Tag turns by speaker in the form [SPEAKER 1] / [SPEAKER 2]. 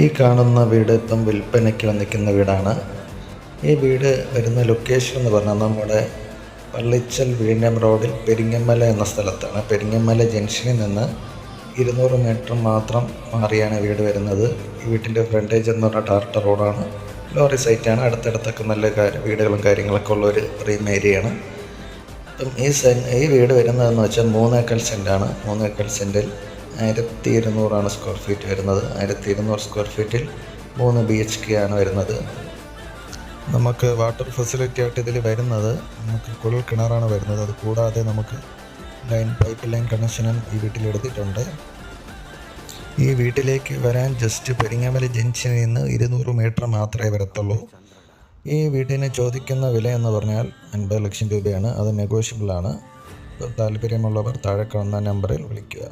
[SPEAKER 1] ഈ കാണുന്ന വീട് ഇപ്പം വിൽപ്പനയ്ക്ക് വന്നിരിക്കുന്ന വീടാണ്. ഈ വീട് വരുന്ന ലൊക്കേഷൻ എന്ന് പറഞ്ഞാൽ നമ്മുടെ പള്ളിച്ചൽ വിഴിഞ്ഞം റോഡിൽ പെരിങ്ങമല എന്ന സ്ഥലത്താണ്. പെരിങ്ങമല ജംഗ്ഷനിൽ നിന്ന് 200 മീറ്റർ മാത്രം മാറിയാണ് വീട് വരുന്നത്. ഈ വീട്ടിൻ്റെ ഫ്രണ്ടേജ് എന്ന് പറഞ്ഞാൽ ടാർട്ട റോഡാണ്. ലോറി സൈറ്റാണ്. അടുത്തടുത്തൊക്കെ നല്ല വീടുകളും കാര്യങ്ങളൊക്കെ ഉള്ള ഒരു പ്രീം ഏരിയയാണ്. അപ്പം ഈ വീട് വരുന്നതെന്ന് വെച്ചാൽ 3 ഏക്കർ സെൻറ്റാണ്. 3 ഏക്കർ സെൻറ്റിൽ 1200 സ്ക്വയർ ഫീറ്റ് വരുന്നത്. 1200 സ്ക്വയർ ഫീറ്റിൽ 3 BHK ആണ് വരുന്നത്. നമുക്ക് വാട്ടർ ഫെസിലിറ്റി ആയിട്ട് ഇതിൽ വരുന്നത് നമുക്ക് കുഴൽ കിണറാണ് വരുന്നത്. അത് കൂടാതെ നമുക്ക് പൈപ്പ് ലൈൻ കണക്ഷനും ഈ വീട്ടിൽ എടുത്തിട്ടുണ്ട്. ഈ വീട്ടിലേക്ക് വരാൻ ജസ്റ്റ് പെരിങ്ങമല ജംഗ്ഷനിൽ നിന്ന് 200 മീറ്റർ മാത്രമേ വരത്തുള്ളൂ. ഈ വീടിന് ചോദിക്കുന്ന വില എന്ന് പറഞ്ഞാൽ 50 ലക്ഷം രൂപയാണ്. അത് നെഗോഷ്യബിളാണ്. താല്പര്യമുള്ളവർ താഴെ കാണുന്ന നമ്പറിൽ വിളിക്കുക.